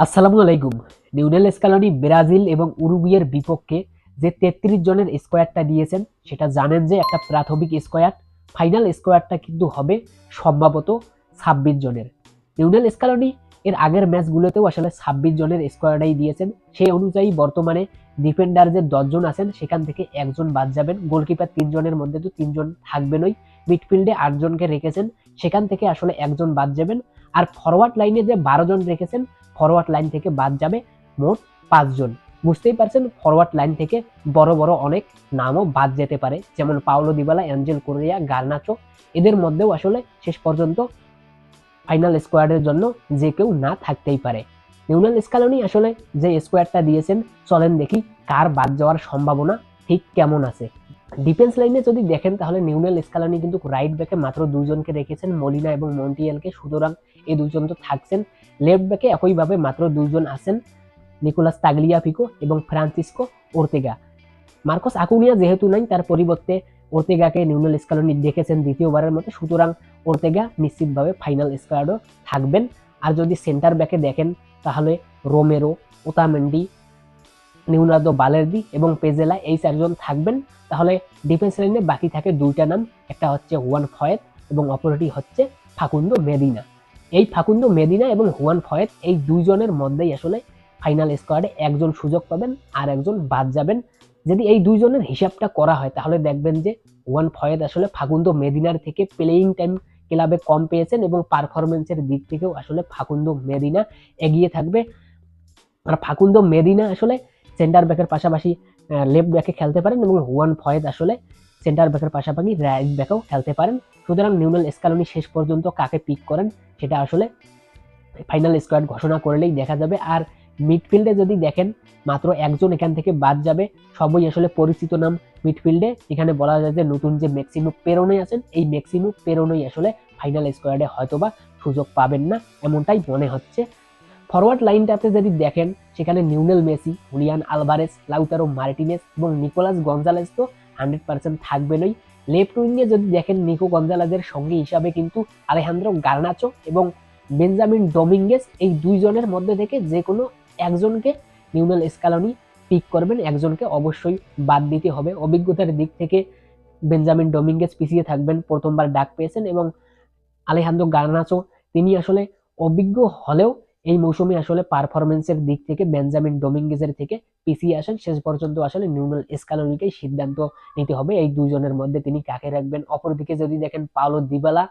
আসসালামু আলাইকুম। Lionel Scaloni Brazil এবং উরুগুয়ের বিপক্ষে যে ৩৩ জনের স্কোয়াডটা দিয়েছেন সেটা জানেন যে একটা প্রাথমিক স্কোয়াড। ফাইনাল স্কোয়াডটা কিন্তু হবে সম্ভবত ২৬ জনের। লিওনেল স্কালোনি এর আগের ম্যাচগুলোতেও আসলে ২৬ জনের স্কোয়াডাই দিয়েছেন। সেই অনুযায়ী বর্তমানে ডিফেন্ডার যে ১০ জন আছেন সেখান থেকে একজন বাদ যাবেন। গোলকিপার ৩ জনের মধ্যে তো ৩ জন থাকবেনই। মিডফিল্ডে ৮ জনকে রেখেছেন, সেখান থেকে আসলে একজন বাদ যাবেন। আর ফরওয়ার্ড লাইনে যে ১২ জন রেখেছেন, ফরওয়ার্ড লাইন থেকে বাদ যাবে মোট ৫ জন। বুঝতেই পারছেন ফরওয়ার্ড লাইন থেকে বড় বড় অনেক নামও বাদ যেতে পারে, যেমন Paulo Dybala, Angel Correa, Garnacho. এদের মধ্যেও আসলে শেষ পর্যন্ত ফাইনাল স্কোয়াডের জন্য যে কেউ না থাকতেই পারে। লিওনেল স্কালোনি আসলে যে স্কোয়াডটা দিয়েছেন, চলেন দেখি কার বাদ যাওয়ার সম্ভাবনা ঠিক কেমন আছে। ডিফেন্স লাইনে যদি দেখেন তাহলে লিওনেল স্কালোনি কিন্তু রাইট ব্যাকে মাত্র দুজনকে রেখেছেন, মলিনা এবং মন্টিয়েলকে। সুতরাং এই দুজন তো থাকছেন। লেফট ব্যাকে একইভাবে মাত্র দুজন আছেন, নিকোলাস তাগলিয়াফিকো এবং ফ্রান্সিসকো ওর্তেগা। মার্কোস আকুনিয়া যেহেতু নাই, তার পরিবর্তে ওর্তেগাকে লিওনেল স্কালোনি দেখেছেন দ্বিতীয়বারের মতো। সুতরাং ওর্তেগা নিশ্চিতভাবে ফাইনাল স্কোয়াডও থাকবেন। আর যদি সেন্টার ব্যাকে দেখেন তাহলে রোমেরো, ওতামেন্ডি, লিওনার্দো বালের্দি এবং পেজেলা এই চারজন থাকবেন। তাহলে ডিফেন্স লাইনে বাকি থাকে দুইটা নাম, একটা হচ্ছে হুয়ান ফয়েত এবং অপরটি হচ্ছে ফাকুন্দো মেদিনা। এই ফাকুন্দো মেদিনা এবং হুয়ান ফয়েত এই দুইজনের মধ্যেই আসলে ফাইনাল স্কোয়াডে একজন সুযোগ পাবেন আর একজন বাদ যাবেন। যদি এই দুইজনের হিসাবটা করা হয় তাহলে দেখবেন যে হুয়ান ফয়েত আসলে ফাকুন্দো মেদিনার থেকে প্লেয়িং টাইম ক্লাবে কম পেয়েছেন এবং পারফরমেন্সের দিক থেকেও আসলে ফাকুন্দো মেদিনা এগিয়ে থাকবে। আর ফাকুন্দো মেদিনা আসলে সেন্টার ব্যাকের পাশাপাশি লেফট ব্যাকে খেলতে পারেন এবং হুয়ান ফয়েদ আসলে সেন্টার ব্যাকের পাশাপাশি রাইট ব্যাকেও খেলতে পারেন। সুতরাং লিওনেল স্কালোনি শেষ পর্যন্ত কাকে পিক করেন সেটা আসলে ফাইনাল স্কোয়াড ঘোষণা করলেই দেখা যাবে। আর মিডফিল্ডে যদি দেখেন মাত্র একজন এখান থেকে বাদ যাবে, সবই আসলে পরিচিত নাম মিডফিল্ডে। এখানে বলা যায় যে নতুন যে ম্যাক্সিমো পেরোনে আছেন, এই ম্যাক্সিমো পেরোনেই আসলে ফাইনাল স্কোয়াডে হয়তোবা সুযোগ পাবেন না, এমনটাই মনে হচ্ছে। ফরওয়ার্ড লাইনটাতে যদি দেখেন সেখানে Lionel Messi, Julian Alvarez, Lautaro Martinez এবং নিকোলাস গঞ্জালেজ তো 100% থাকবেনই। লেফট উইংয়ে যদি দেখেন নিকো গঞ্জালেজের সঙ্গী হিসাবে কিন্তু আলেহান্দ্রো গার্নাচো এবং বেঞ্জামিন ডোমিঙ্গেস, এই দুইজনের মধ্যে থেকে যে কোনো একজনকে লিওনেল স্কালোনি পিক করবেন, একজনকে অবশ্যই বাদ দিতে হবে। অভিজ্ঞতার দিক থেকে বেঞ্জামিন ডোমিঙ্গেস পিছিয়ে থাকবেন, প্রথমবার ডাক পেয়েছেন, এবং আলেহান্দ্রো গার্নাচো তিনি আসলে অভিজ্ঞ হলেও এই মৌসুমে আসলে পারফরমেন্সের দিক থেকে বেঞ্জামিন ডোমিঙ্গেজের থেকে পিছিয়ে আসেন। শেষ পর্যন্ত আসলে লিওনেল স্কালোনিকেই সিদ্ধান্ত নিতে হবে এই দুজনের মধ্যে তিনি কাকে রাখবেন। অপরদিকে যদি দেখেন পাওলো দিবালা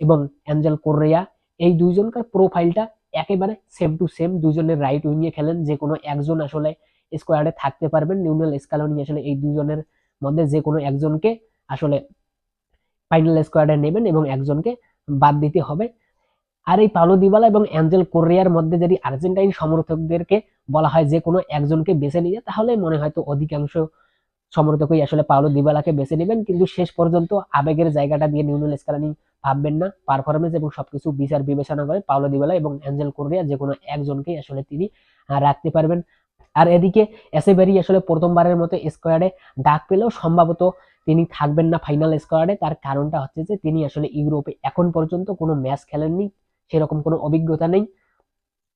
এবং অ্যাঞ্জেল কোর্রেয়া, এই দুইজনকার প্রোফাইলটা একেবারে সেম টু সেম। দুজনের রাইট উইংয়ে খেলেন, যে কোনো একজন আসলে স্কোয়াডে থাকতে পারবেন। লিওনেল স্কালোনি আসলে এই দুজনের মধ্যে যে কোনো একজনকে আসলে ফাইনাল স্কোয়াডে নেবেন এবং একজনকে বাদ দিতে হবে। আর এই পাওলো দিবালা এবং অ্যাঞ্জেল কোরিয়ার মধ্যে যদি আর্জেন্টাইন সমর্থকদেরকে বলা হয় যে কোনো একজনকে বেছে নিতে, তাহলে মনে হয়তো অধিকাংশ সমর্থকই আসলে পাওলো দিবালাকে বেছে নেবেন। কিন্তু শেষ পর্যন্ত আবেগের জায়গাটা দিয়ে লিওনেল স্কালোনি ভাববেন না, পারফরমেন্স এবং সবকিছু বিচার বিবেচনা করে পাওলো দিবালা এবং অ্যাঞ্জেল কোরিয়া যে কোনো একজনকেই আসলে তিনি রাখতে পারবেন। আর এদিকে এসেবেরি আসলে প্রথমবারের মতো স্কোয়াডে ডাক পেলেও সম্ভবত তিনি থাকবেন না ফাইনাল স্কোয়াডে। তার কারণটা হচ্ছে যে তিনি আসলে ইউরোপে এখন পর্যন্ত কোনো ম্যাচ খেলেননি, সেরকম কোনো অভিজ্ঞতা নেই,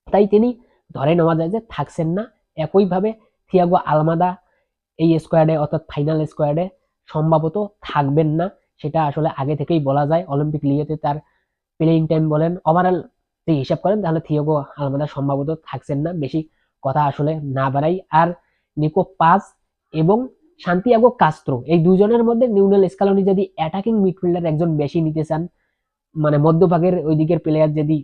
তাই তিনি ধরে নেওয়া যায় যে থাকছেন না। একইভাবে থিয়াগো আলমাদা এই স্কোয়াডে অর্থাৎ ফাইনাল স্কোয়াডে সম্ভবত থাকবেন না, সেটা আসলে আগে থেকেই বলা যায়। অলিম্পিক লিগেতে তার প্লেইং টাইম বলেন, ওভারঅল যদি হিসাব করেন তাহলে থিয়াগো আলমাদা সম্ভবত থাকছেন না। বেশি কথা আসলে না বাড়াই। আর নিকো পাস এবং সান্তিয়াগো কাস্ত্রো, এই দুজনের মধ্যে লিওনেল স্কালোনি যদি অ্যাটাকিং মিডফিল্ডার একজন বেশি নিতে চান, মানে মধ্যভাগের ওই দিকের প্লেয়ার যদি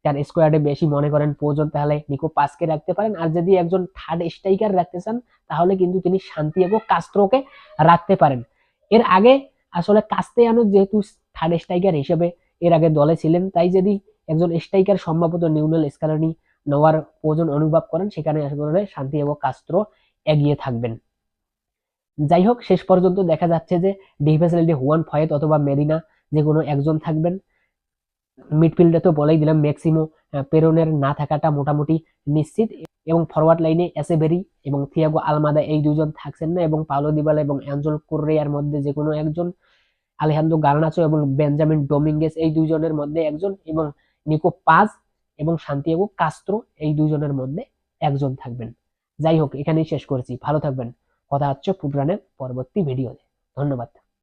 তার স্কোয়াডে বেশি মনে করেন প্রয়োজন, তাহলে নিকো পাসকে রাখতে পারেন। আর যদি একজন থার্ড স্ট্রাইকার রাখতে চান তাহলে কিন্তু তিনি সান্তিয়াগো কাস্ত্রোকে রাখতে পারেন। এর আগে আসলে কাস্তেয়ানো যেহেতু থার্ড স্ট্রাইকার হিসেবে এর আগে দলে ছিলেন, তাই যদি একজন স্ট্রাইকার সম্ভবত লিওনেল স্কালোনি নেওয়ার প্রয়োজন অনুভব করেন, সেখানে আসলে সান্তিয়াগো কাস্ত্রো এগিয়ে থাকবেন। যাই হোক, শেষ পর্যন্ত দেখা যাচ্ছে যে ডিফেন্স লাইনে হুয়ান ফয়েত অথবা মেরিনা যে কোনো একজন থাকবেন। মিডফিল্ডে তো বলেই দিলাম ম্যাক্সিমো পেরনের না থাকাটা মোটামুটি নিশ্চিত, এবং ফরওয়ার্ড লাইনে এসেবেরি এবং থিয়াগো আলমাদা এই দুজন থাকছেন না, এবং পাওলো দিবালা এবং অ্যাঞ্জেল কোর্রেয়ার মধ্যে যে কোনো একজন, আলেহান্দ্রো গার্নাচো এবং বেঞ্জামিন ডোমিঙ্গেস এই দুজনের মধ্যে একজন, এবং নিকো পাজ এবং সান্তিয়াগো কাস্ত্রো, এই দুজনের মধ্যে একজন থাকবেন। যাই হোক, এখানেই শেষ করছি। ভালো থাকবেন। কথা হচ্ছে ফুড রানের পরবর্তী ভিডিওতে। ধন্যবাদ।